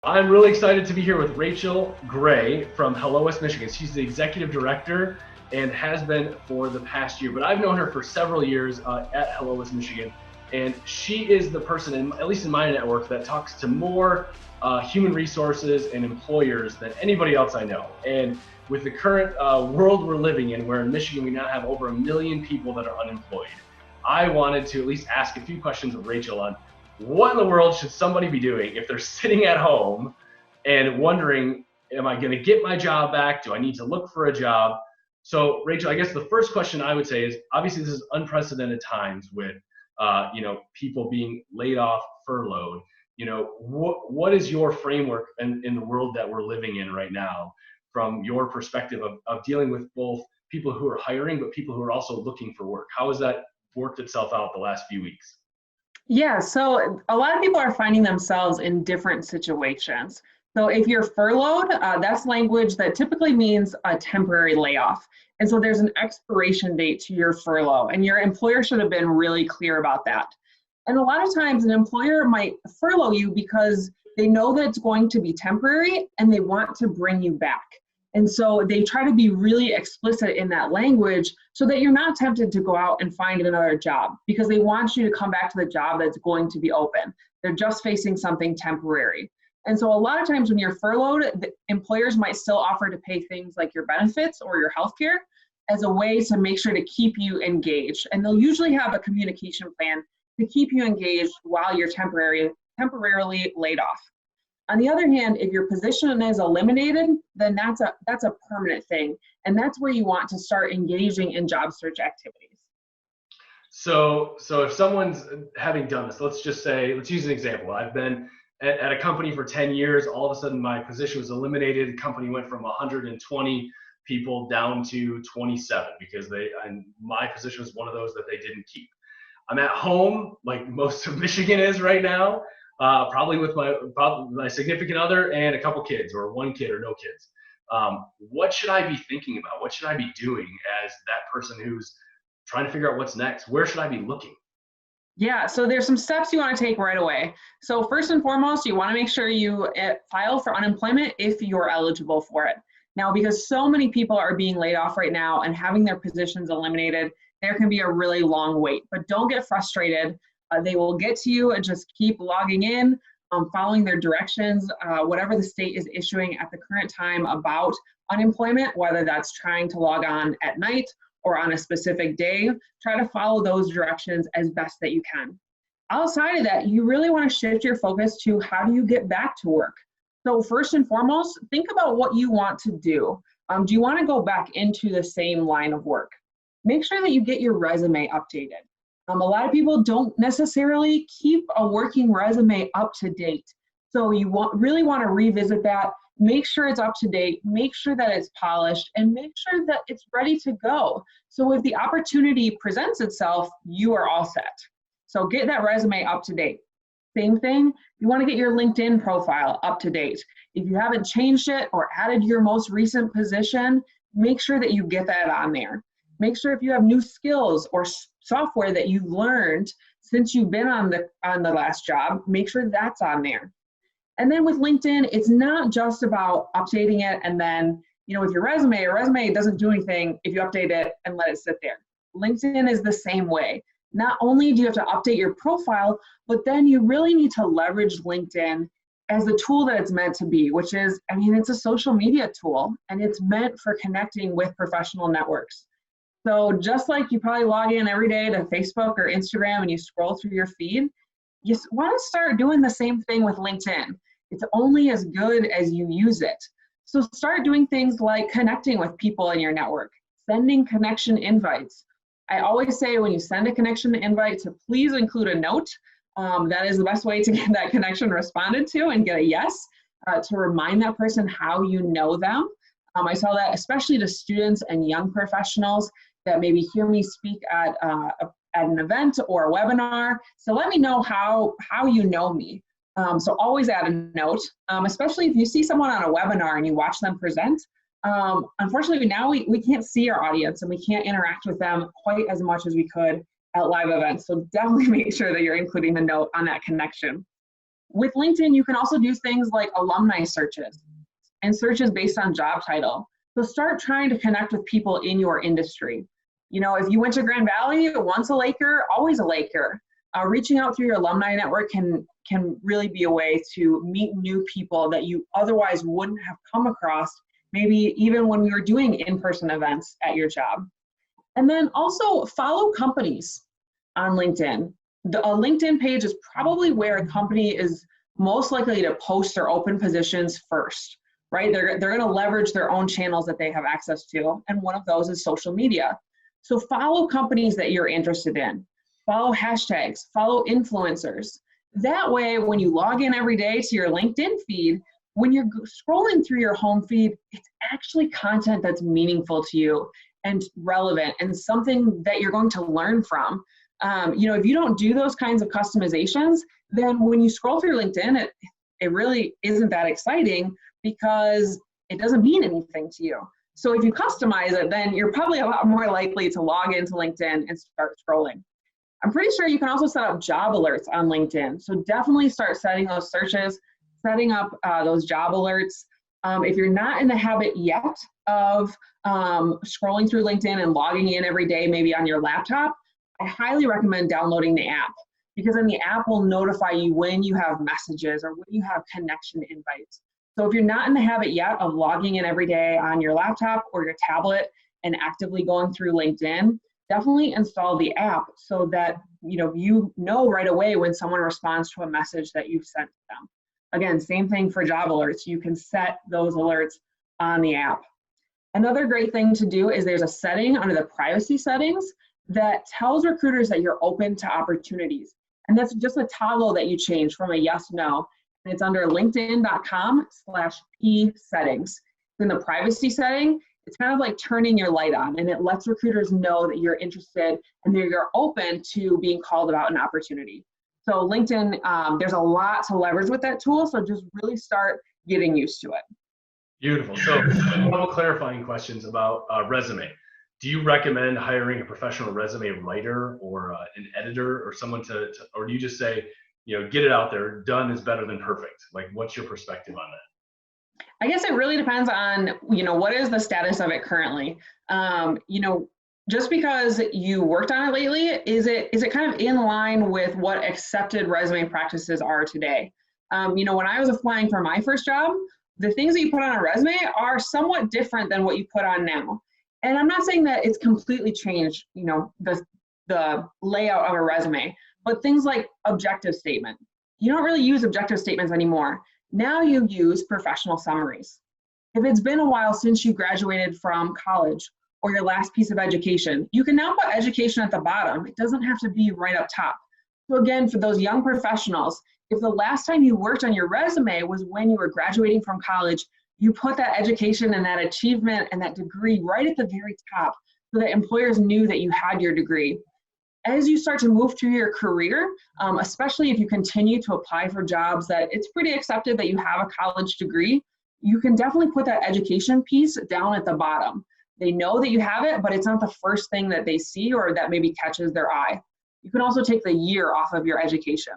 I'm really excited to be here with Rachel Gray from Hello West Michigan. She's the executive director and has been for the past year, but I've known her for several years at Hello West Michigan. And she is the person, at least in my network, that talks to more human resources and employers than anybody else I know. And with the current world we're living in, where in Michigan we now have over 1 million people that are unemployed, I wanted to at least ask a few questions of Rachel on what in the world should somebody be doing if they're sitting at home and wondering, am I going to get my job back? Do I need to look for a job? So, Rachel, I guess the first question I would say is, obviously this is unprecedented times with, people being laid off, furloughed. What is your framework in the world that we're living in right now, from your perspective of dealing with both people who are hiring, but people who are also looking for work? How has that worked itself out the last few weeks? Yeah, so a lot of people are finding themselves in different situations. So if you're furloughed, that's language that typically means a temporary layoff. And so there's an expiration date to your furlough, and your employer should have been really clear about that. And a lot of times an employer might furlough you because they know that it's going to be temporary and they want to bring you back. And so they try to be really explicit in that language so that you're not tempted to go out and find another job, because they want you to come back to the job that's going to be open. They're just facing something temporary. And so a lot of times when you're furloughed, the employers might still offer to pay things like your benefits or your healthcare as a way to make sure to keep you engaged. And they'll usually have a communication plan to keep you engaged while you're temporarily laid off. On the other hand, if your position is eliminated, then that's a permanent thing. And that's where you want to start engaging in job search activities. So if someone's having done this, let's use an example. I've been at a company for 10 years. All of a sudden, my position was eliminated. The company went from 120 people down to 27 because my position was one of those that they didn't keep. I'm at home, like most of Michigan is right now, probably with my significant other and a couple kids, or one kid or no kids. What should I be thinking about? What should I be doing as that person who's trying to figure out what's next? Where should I be looking? Yeah, so there's some steps you want to take right away. So first and foremost, you want to make sure you file for unemployment if you're eligible for it. Now, because so many people are being laid off right now and having their positions eliminated, there can be a really long wait. But don't get frustrated. They will get to you, and just keep logging in, following their directions, whatever the state is issuing at the current time about unemployment, whether that's trying to log on at night or on a specific day. Try to follow those directions as best that you can. Outside of that, you really want to shift your focus to how do you get back to work. So first and foremost, think about what you want to do. Do you want to go back into the same line of work? Make sure that you get your resume updated. A lot of people don't necessarily keep a working resume up to date. So you really want to revisit that. Make sure it's up to date, make sure that it's polished, and make sure that it's ready to go. So if the opportunity presents itself, you are all set. So get that resume up to date. Same thing, you want to get your LinkedIn profile up to date. If you haven't changed it or added your most recent position, make sure that you get that on there. Make sure if you have new skills or software that you've learned since you've been on the last job, make sure that's on there. And then with LinkedIn, it's not just about updating it and then, with your resume, a resume doesn't do anything if you update it and let it sit there. LinkedIn is the same way. Not only do you have to update your profile, but then you really need to leverage LinkedIn as the tool that it's meant to be, which is, it's a social media tool, and it's meant for connecting with professional networks. So just like you probably log in every day to Facebook or Instagram and you scroll through your feed, you want to start doing the same thing with LinkedIn. It's only as good as you use it. So start doing things like connecting with people in your network, sending connection invites. I always say when you send a connection invite to please include a note. That is the best way to get that connection responded to and get a yes, to remind that person how you know them. I tell that especially to students and young professionals that maybe hear me speak at an event or a webinar. So let me know how you know me. So always add a note, especially if you see someone on a webinar and you watch them present. Unfortunately, now we can't see our audience and we can't interact with them quite as much as we could at live events. So definitely make sure that you're including the note on that connection. With LinkedIn, you can also do things like alumni searches and searches based on job title. So start trying to connect with people in your industry. You know, if you went to Grand Valley, once a Laker, always a Laker. Reaching out through your alumni network can really be a way to meet new people that you otherwise wouldn't have come across, maybe even when we were doing in-person events at your job. And then also follow companies on LinkedIn. A LinkedIn page is probably where a company is most likely to post their open positions first, right? They're going to leverage their own channels that they have access to, and one of those is social media. So follow companies that you're interested in. Follow hashtags, follow influencers. That way, when you log in every day to your LinkedIn feed, when you're scrolling through your home feed, it's actually content that's meaningful to you and relevant and something that you're going to learn from. You know, if you don't do those kinds of customizations, then when you scroll through LinkedIn, it really isn't that exciting because it doesn't mean anything to you. So if you customize it, then you're probably a lot more likely to log into LinkedIn and start scrolling. I'm pretty sure you can also set up job alerts on LinkedIn. So definitely start setting those searches, setting up those job alerts. If you're not in the habit yet of scrolling through LinkedIn and logging in every day, maybe on your laptop, I highly recommend downloading the app, because then the app will notify you when you have messages or when you have connection invites. So if you're not in the habit yet of logging in every day on your laptop or your tablet and actively going through LinkedIn, definitely install the app so that you know right away when someone responds to a message that you've sent to them. Again, same thing for job alerts. You can set those alerts on the app. Another great thing to do is there's a setting under the privacy settings that tells recruiters that you're open to opportunities. And that's just a toggle that you change from a yes, no. And it's under linkedin.com/P settings. In the privacy setting, it's kind of like turning your light on, and it lets recruiters know that you're interested and that you're open to being called about an opportunity. So LinkedIn, there's a lot to leverage with that tool, so just really start getting used to it. Beautiful. So a couple clarifying questions about resume. Do you recommend hiring a professional resume writer or an editor or someone or do you just say, get it out there, done is better than perfect? Like, what's your perspective on that? I guess it really depends on, what is the status of it currently. Just because you worked on it lately, is it kind of in line with what accepted resume practices are today? When I was applying for my first job, the things that you put on a resume are somewhat different than what you put on now. And I'm not saying that it's completely changed, the layout of a resume, but things like objective statement. You don't really use objective statements anymore. Now you use professional summaries. If it's been a while since you graduated from college or your last piece of education, you can now put education at the bottom. It doesn't have to be right up top. So again, for those young professionals, if the last time you worked on your resume was when you were graduating from college, you put that education and that achievement and that degree right at the very top so that employers knew that you had your degree. As you start to move through your career, especially if you continue to apply for jobs that it's pretty accepted that you have a college degree, you can definitely put that education piece down at the bottom. They know that you have it, but it's not the first thing that they see or that maybe catches their eye. You can also take the year off of your education.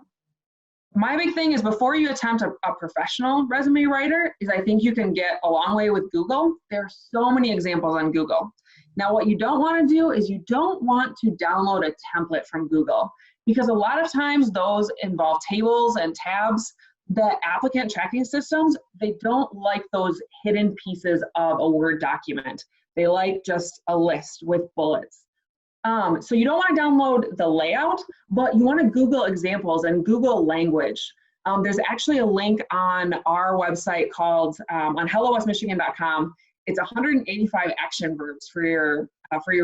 My big thing is before you attempt a professional resume writer is I think you can get a long way with Google. There are so many examples on Google. Now, what you don't want to do is you don't want to download a template from Google, because a lot of times those involve tables and tabs that applicant tracking systems, they don't like those hidden pieces of a Word document. They like just a list with bullets. So you don't want to download the layout, but you want to Google examples and Google language. There's actually a link on our website called on hellowestmichigan.com. It's 185 action verbs for your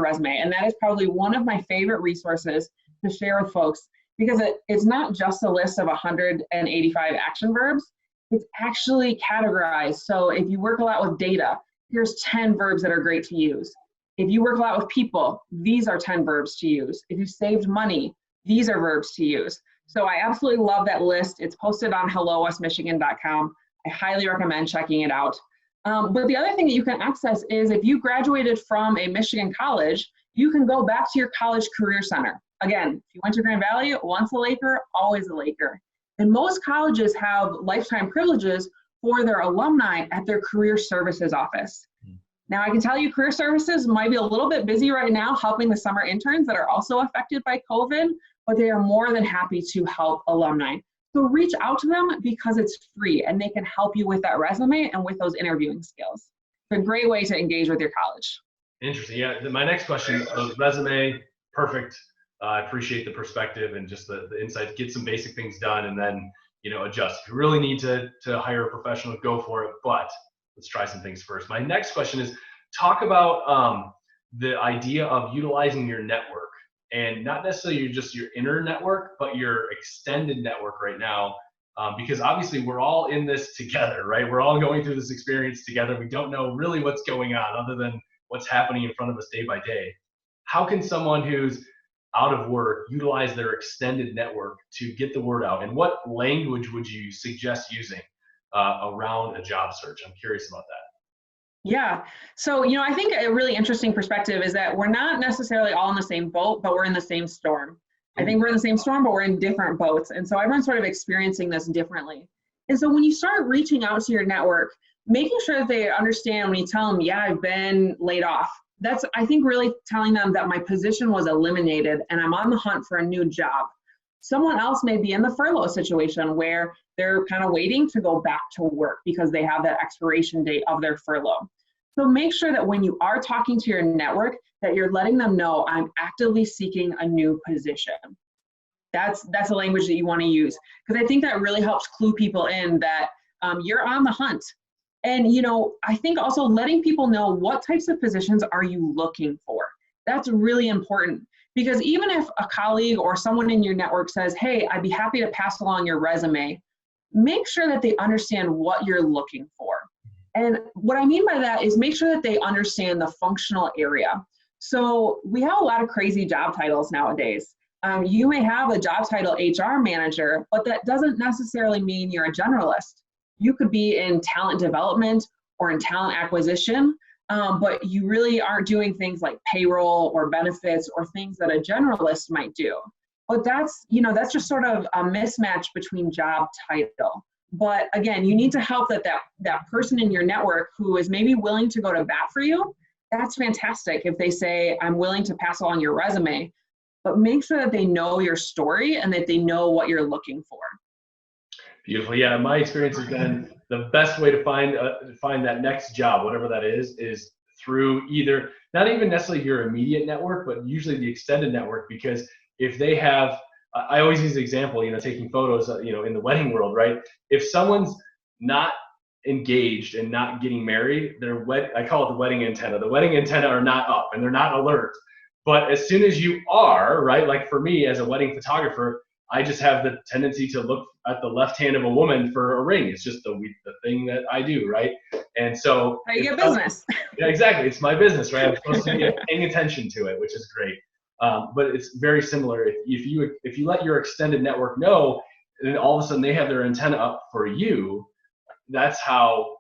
resume, and that is probably one of my favorite resources to share with folks, because it's not just a list of 185 action verbs. It's actually categorized. So if you work a lot with data, here's 10 verbs that are great to use. If you work a lot with people, these are 10 verbs to use. If you saved money, these are verbs to use. So I absolutely love that list. It's posted on hellowestmichigan.com. I highly recommend checking it out. But the other thing that you can access is if you graduated from a Michigan college, you can go back to your college career center. Again, if you went to Grand Valley, once a Laker, always a Laker. And most colleges have lifetime privileges for their alumni at their career services office. Now, I can tell you career services might be a little bit busy right now helping the summer interns that are also affected by COVID, but they are more than happy to help alumni. So reach out to them because it's free and they can help you with that resume and with those interviewing skills. It's a great way to engage with your college. Interesting. Yeah. My next question, resume, perfect. I appreciate the perspective and just the insights. Get some basic things done and then, adjust. If you really need to hire a professional, go for it. But let's try some things first. My next question is talk about the idea of utilizing your network, and not necessarily just your inner network, but your extended network right now. Because obviously we're all in this together, right? We're all going through this experience together. We don't know really what's going on other than what's happening in front of us day by day. How can someone who's out of work utilize their extended network to get the word out? And what language would you suggest using around a job search? I'm curious about that. Yeah. So, I think a really interesting perspective is that we're not necessarily all in the same boat, but we're in the same storm. I think we're in the same storm, but we're in different boats. And so everyone's sort of experiencing this differently. And so when you start reaching out to your network, making sure that they understand when you tell them, yeah, I've been laid off. That's, I think, really telling them that my position was eliminated and I'm on the hunt for a new job. Someone else may be in the furlough situation where they're kind of waiting to go back to work because they have that expiration date of their furlough. So make sure that when you are talking to your network, that you're letting them know I'm actively seeking a new position. That's a language that you want to use, because I think that really helps clue people in that you're on the hunt. And, I think also letting people know what types of positions are you looking for. That's really important, because even if a colleague or someone in your network says, hey, I'd be happy to pass along your resume, make sure that they understand what you're looking for. And what I mean by that is make sure that they understand the functional area. So we have a lot of crazy job titles nowadays. You may have a job title HR manager, but that doesn't necessarily mean you're a generalist. You could be in talent development or in talent acquisition, but you really aren't doing things like payroll or benefits or things that a generalist might do. But that's just sort of a mismatch between job title. But again, you need to help that person in your network who is maybe willing to go to bat for you. That's fantastic if they say, I'm willing to pass along your resume, but make sure that they know your story and that they know what you're looking for. Beautiful. Yeah, my experience has been the best way to find that next job, whatever that is through either, not even necessarily your immediate network, but usually the extended network, because if they have, I always use the example, taking photos, in the wedding world, right? If someone's not engaged and not getting married, I call it the wedding antenna. The wedding antenna are not up and they're not alert. But as soon as you are, right, like for me as a wedding photographer, I just have the tendency to look at the left hand of a woman for a ring. It's just the thing that I do, right? And so how you get business. Yeah, exactly. It's my business, right? I'm supposed to be paying attention to it, which is great. But it's very similar. If you let your extended network know, and all of a sudden they have their antenna up for you, that's how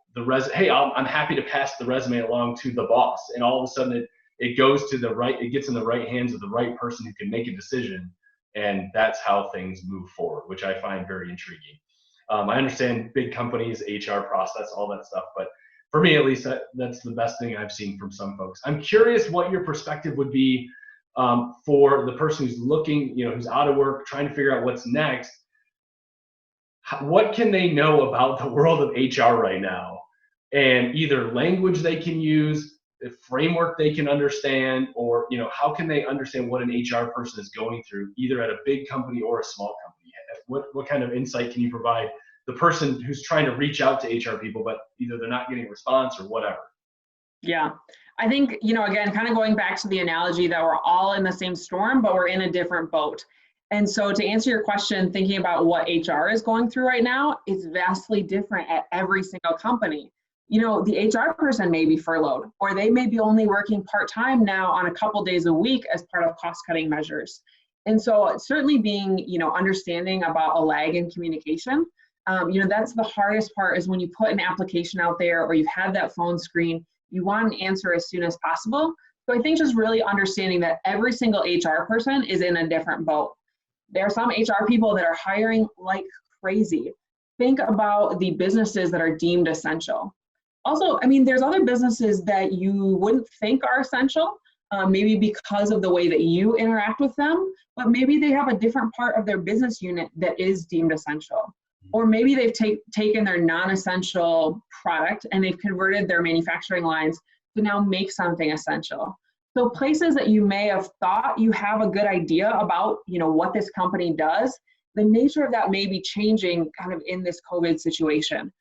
hey, I'm happy to pass the resume along to the boss, and all of a sudden it goes to it gets in the right hands of the right person who can make a decision, and that's how things move forward, which I find very intriguing. I understand big companies, HR process, all that stuff, but for me at least, that's the best thing I've seen from some folks. I'm curious what your perspective would be for the person who's looking, who's out of work, trying to figure out what's next. What can they know about the world of HR right now? And either language they can use, a framework they can understand, or how can they understand what an HR person is going through, either at a big company or a small company? What kind of insight can you provide the person who's trying to reach out to HR people, but either they're not getting a response or whatever? Yeah, I think, again, kind of going back to the analogy that we're all in the same storm, but we're in a different boat. And so to answer your question, thinking about what HR is going through right now, it's vastly different at every single company. The HR person may be furloughed, or they may be only working part-time now on a couple days a week as part of cost-cutting measures. And so certainly being, understanding about a lag in communication, that's the hardest part, is when you put an application out there or you've had that phone screen, you want an answer as soon as possible. So I think just really understanding that every single HR person is in a different boat. There are some HR people that are hiring like crazy. Think about the businesses that are deemed essential. Also, I mean, there's other businesses that you wouldn't think are essential, maybe because of the way that you interact with them, but maybe they have a different part of their business unit that is deemed essential. Or maybe they've taken their non-essential product and they've converted their manufacturing lines to now make something essential. So places that you may have thought you have a good idea about, what this company does, the nature of that may be changing kind of in this COVID situation.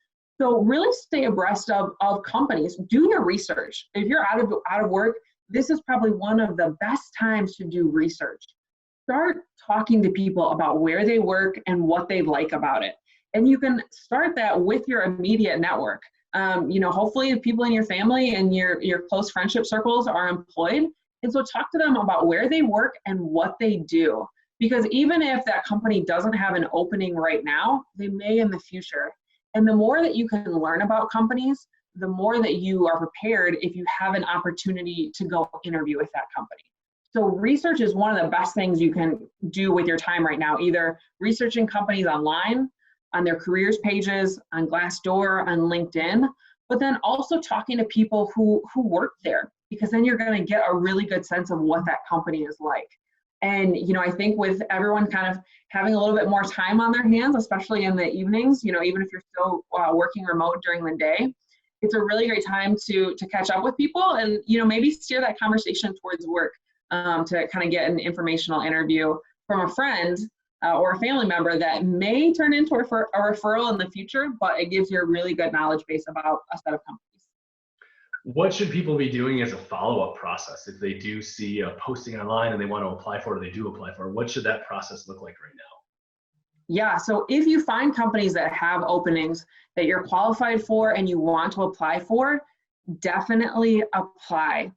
So really stay abreast of companies. Do your research. If you're out of work, this is probably one of the best times to do research. Start talking to people about where they work and what they like about it. And you can start that with your immediate network. Hopefully the people in your family and your close friendship circles are employed. And so talk to them about where they work and what they do. Because even if that company doesn't have an opening right now, they may in the future. And the more that you can learn about companies, the more that you are prepared if you have an opportunity to go interview with that company. So research is one of the best things you can do with your time right now, either researching companies online, on their careers pages, on Glassdoor, on LinkedIn, but then also talking to people who work there, because then you're going to get a really good sense of what that company is like. And, I think with everyone kind of having a little bit more time on their hands, especially in the evenings, even if you're still working remote during the day, it's a really great time to catch up with people and, maybe steer that conversation towards work to kind of get an informational interview from a friend or a family member that may turn into a referral in the future, but it gives you a really good knowledge base about a set of companies. What should people be doing as a follow-up process if they do see a posting online and they want to apply for it, or they do apply for it? What should that process look like right now? Yeah, so if you find companies that have openings that you're qualified for and you want to apply for, definitely apply.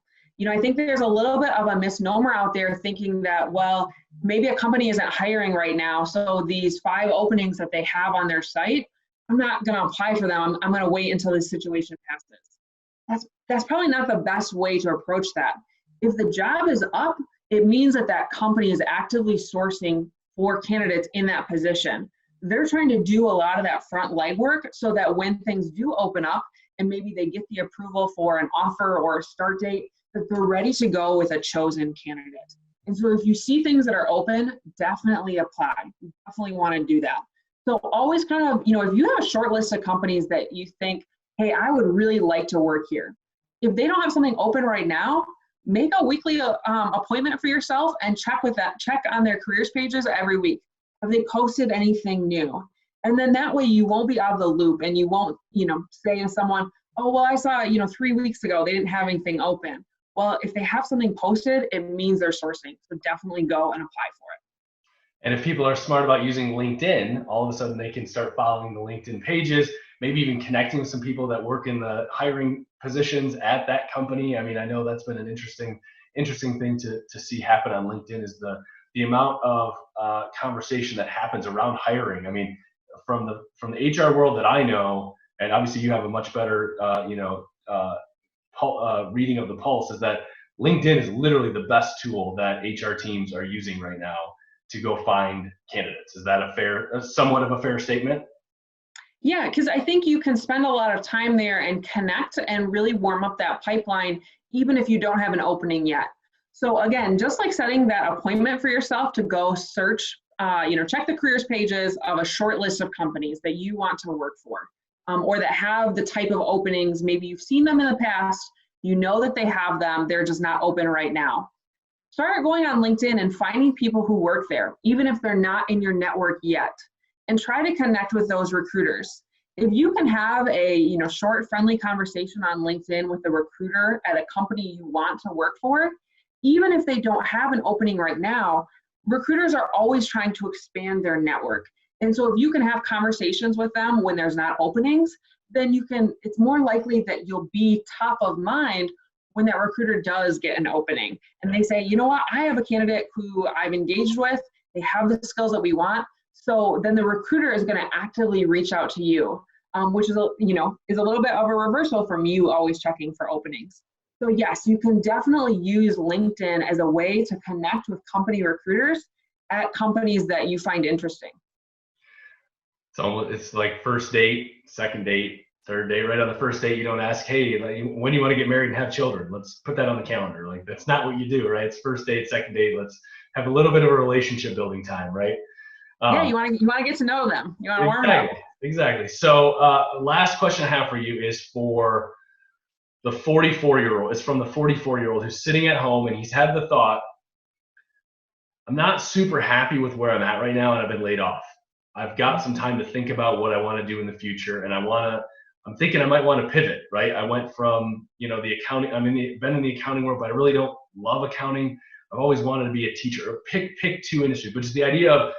I think there's a little bit of a misnomer out there thinking that, well, maybe a company isn't hiring right now, so these 5 openings that they have on their site, I'm not going to apply for them. I'm going to wait until this situation passes. That's probably not the best way to approach that. If the job is up, it means that company is actively sourcing for candidates in that position. They're trying to do a lot of that front legwork so that when things do open up and maybe they get the approval for an offer or a start date, that they're ready to go with a chosen candidate. And so if you see things that are open, definitely apply. You definitely want to do that. So always kind of, if you have a short list of companies that you think, hey, I would really like to work here. If they don't have something open right now, make a weekly appointment for yourself and check on their careers pages every week. Have they posted anything new? And then that way you won't be out of the loop and you won't, say to someone, oh, well, I saw, 3 weeks ago, they didn't have anything open. Well, if they have something posted, it means they're sourcing. So definitely go and apply for it. And if people are smart about using LinkedIn, all of a sudden they can start following the LinkedIn pages, maybe even connecting with some people that work in the hiring positions at that company. I mean, I know that's been an interesting thing to see happen on LinkedIn is the amount of conversation that happens around hiring. I mean, from the HR world that I know, and obviously you have a much better reading of the pulse, is that LinkedIn is literally the best tool that HR teams are using right now to go find candidates. Is that somewhat of a fair statement? Yeah, because I think you can spend a lot of time there and connect and really warm up that pipeline, even if you don't have an opening yet. So again, just like setting that appointment for yourself to go search, check the careers pages of a short list of companies that you want to work for, or that have the type of openings. Maybe you've seen them in the past, you know that they have them, they're just not open right now. Start going on LinkedIn and finding people who work there, even if they're not in your network yet, and try to connect with those recruiters. If you can have a short, friendly conversation on LinkedIn with the recruiter at a company you want to work for, even if they don't have an opening right now, recruiters are always trying to expand their network. And so if you can have conversations with them when there's not openings, then it's more likely that you'll be top of mind when that recruiter does get an opening. And they say, you know what, I have a candidate who I've engaged with, they have the skills that we want. So then the recruiter is going to actively reach out to you, which is a little bit of a reversal from you always checking for openings. So yes, you can definitely use LinkedIn as a way to connect with company recruiters at companies that you find interesting. It's like first date, second date, third date. Right on the first date, you don't ask, hey, like, when do you want to get married and have children? Let's put that on the calendar. Like, that's not what you do, right? It's first date, second date. Let's have a little bit of a relationship building time, right? Yeah, Um, you want to get to know them. You want to warm up. exactly. So, last question I have for you is for the 44-year-old. It's from the 44-year-old who's sitting at home and he's had the thought, I'm not super happy with where I'm at right now, and I've been laid off. I've got some time to think about what I want to do in the future, and I'm thinking I might want to pivot, right? I went from, the accounting, been in the accounting world, but I really don't love accounting. I've always wanted to be a teacher, or pick two industries, but just the idea of,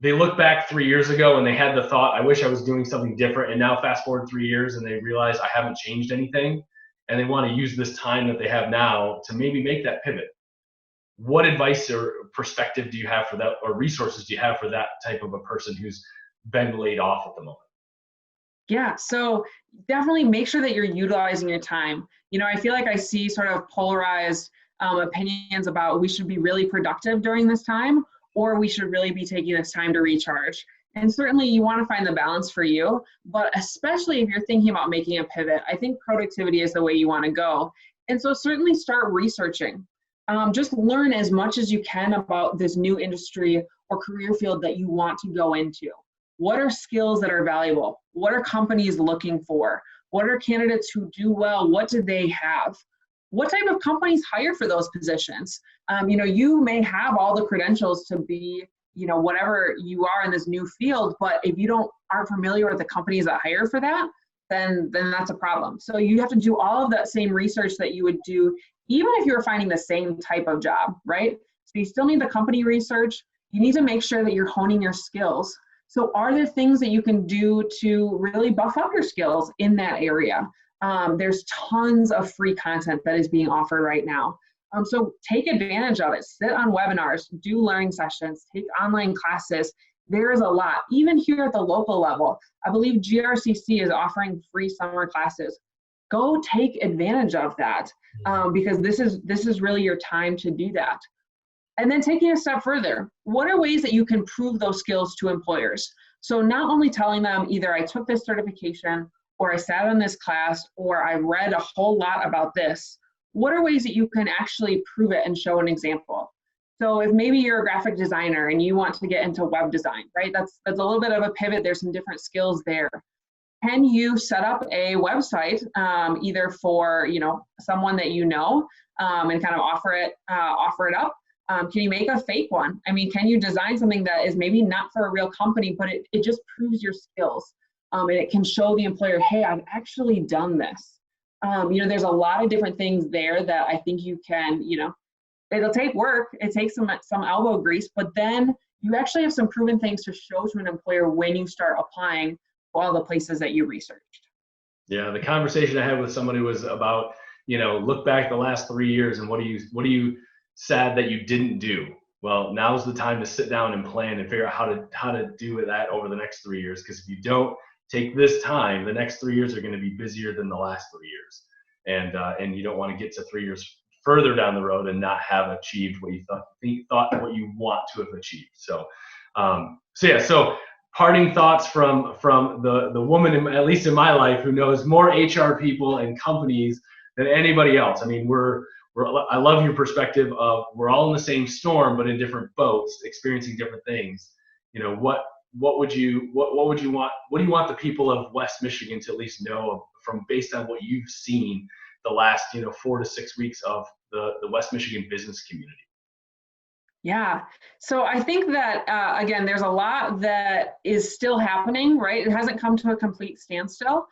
they look back 3 years ago and they had the thought, I wish I was doing something different. And now fast forward 3 years and they realize I haven't changed anything. And they want to use this time that they have now to maybe make that pivot. What advice or perspective do you have for that, or resources do you have for that type of a person who's been laid off at the moment? Yeah, so definitely make sure that you're utilizing your time. I feel like I see sort of polarized opinions about we should be really productive during this time, or we should really be taking this time to recharge. And certainly you want to find the balance for you, but especially if you're thinking about making a pivot, I think productivity is the way you want to go. And so certainly start researching. Just learn as much as you can about this new industry or career field that you want to go into. What are skills that are valuable? What are companies looking for? What are candidates who do well? What do they have? What type of companies hire for those positions? You may have all the credentials to be, whatever you are in this new field, but if you aren't familiar with the companies that hire for that, then that's a problem. So you have to do all of that same research that you would do, even if you're finding the same type of job, right? So you still need the company research. You need to make sure that you're honing your skills. So are there things that you can do to really buff up your skills in that area? There's tons of free content that is being offered right now. So take advantage of it. Sit on webinars, do learning sessions, take online classes. There is a lot. Even here at the local level, I believe GRCC is offering free summer classes. Go take advantage of that because this is really your time to do that. And then taking a step further, what are ways that you can prove those skills to employers? So not only telling them either I took this certification or I sat in this class or I read a whole lot about this, what are ways that you can actually prove it and show an example? So if maybe you're a graphic designer and you want to get into web design, right? That's a little bit of a pivot. There's some different skills there. Can you set up a website either for someone that and kind of offer it up? Can you make a fake one? Can you design something that is maybe not for a real company, but it just proves your skills and it can show the employer, hey, I've actually done this. There's a lot of different things there that I think you can, it'll take work. It takes some elbow grease, but then you actually have some proven things to show to an employer when you start applying to all the places that you researched. Yeah, the conversation I had with somebody was about, look back the last 3 years and what are you sad that you didn't do? Well, now's the time to sit down and plan and figure out how to do that over the next 3 years. Because if you don't take this time, the next 3 years are going to be busier than the last 3 years, and you don't want to get to 3 years further down the road and not have achieved what you thought what you want to have achieved. So parting thoughts from the woman, at least in my life, who knows more HR people and companies than anybody else. I love your perspective of we're all in the same storm, but in different boats, experiencing different things. What do you want the people of West Michigan to at least know from based on what you've seen the last 4 to 6 weeks of the West Michigan business community? Yeah, so I think that again, there's a lot that is still happening, right? It hasn't come to a complete standstill.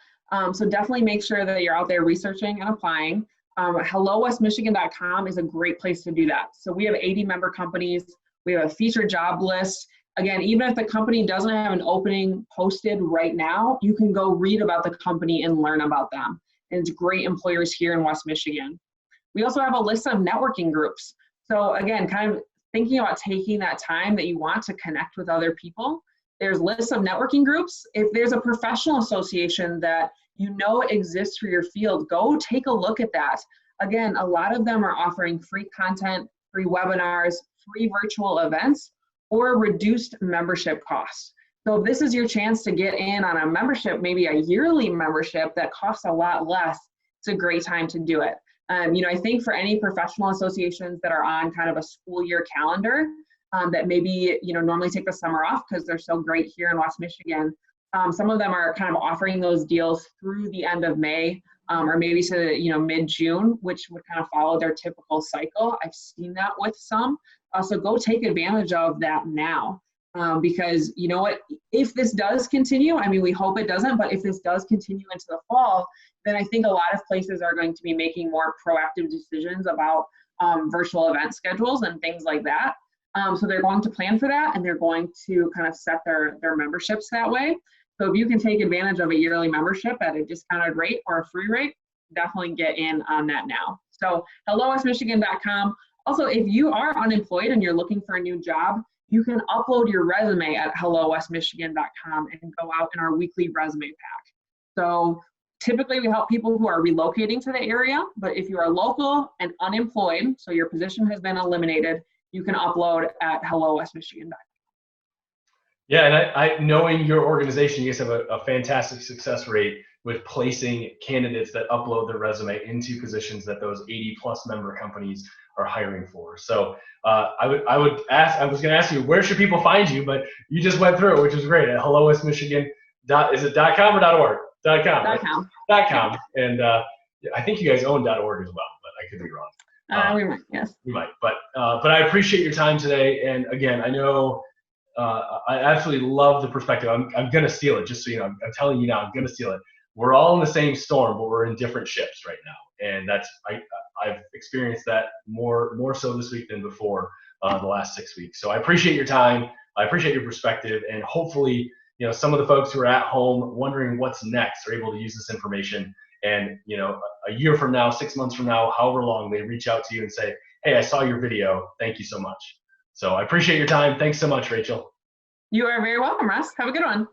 So definitely make sure that you're out there researching and applying. HelloWestMichigan.com is a great place to do that. So we have 80 member companies. We have a featured job list. Again, even if the company doesn't have an opening posted right now, you can go read about the company and learn about them. And it's great employers here in West Michigan. We also have a list of networking groups. So again, kind of thinking about taking that time that you want to connect with other people. There's lists of networking groups. If there's a professional association that exists for your field, go take a look at that. Again, a lot of them are offering free content, free webinars, free virtual events, or reduced membership costs. So this is your chance to get in on a membership, maybe a yearly membership that costs a lot less. It's a great time to do it. I think for any professional associations that are on kind of a school year calendar, that maybe, normally take the summer off because they're so great here in West Michigan. Some of them are kind of offering those deals through the end of May, or maybe to, mid-June, which would kind of follow their typical cycle. I've seen that with some. So go take advantage of that now. Because you know what, if this does continue, we hope it doesn't, but if this does continue into the fall, then I think a lot of places are going to be making more proactive decisions about virtual event schedules and things like that. So they're going to plan for that, and they're going to kind of set their memberships that way. So if you can take advantage of a yearly membership at a discounted rate or a free rate, definitely get in on that now. So hellowestmichigan.com. Also, if you are unemployed and you're looking for a new job, you can upload your resume at hellowestmichigan.com and go out in our weekly resume pack. So typically we help people who are relocating to the area, but if you are local and unemployed, so your position has been eliminated, you can upload at hellowestmichigan.com. Yeah, and I knowing your organization, you guys have a fantastic success rate with placing candidates that upload their resume into positions that those 80+ member companies are hiring for. So I was going to ask you, where should people find you? But you just went through it, which is great. At hellowestmichigan. Is it .com or .org? .com. Right? .com. .com. And I think you guys own .org as well, but I could be wrong. We might, yes. We might. But I appreciate your time today. And again, I know I absolutely love the perspective. I'm going to steal it, just so you know. I'm telling you now, I'm going to steal it. We're all in the same storm, but we're in different ships right now. And that's I've experienced that more so this week than before the last 6 weeks. So I appreciate your time. I appreciate your perspective, and hopefully, some of the folks who are at home wondering what's next are able to use this information. And a year from now, 6 months from now, however long, they reach out to you and say, "Hey, I saw your video. Thank you so much." So I appreciate your time. Thanks so much, Rachel. You are very welcome, Russ. Have a good one.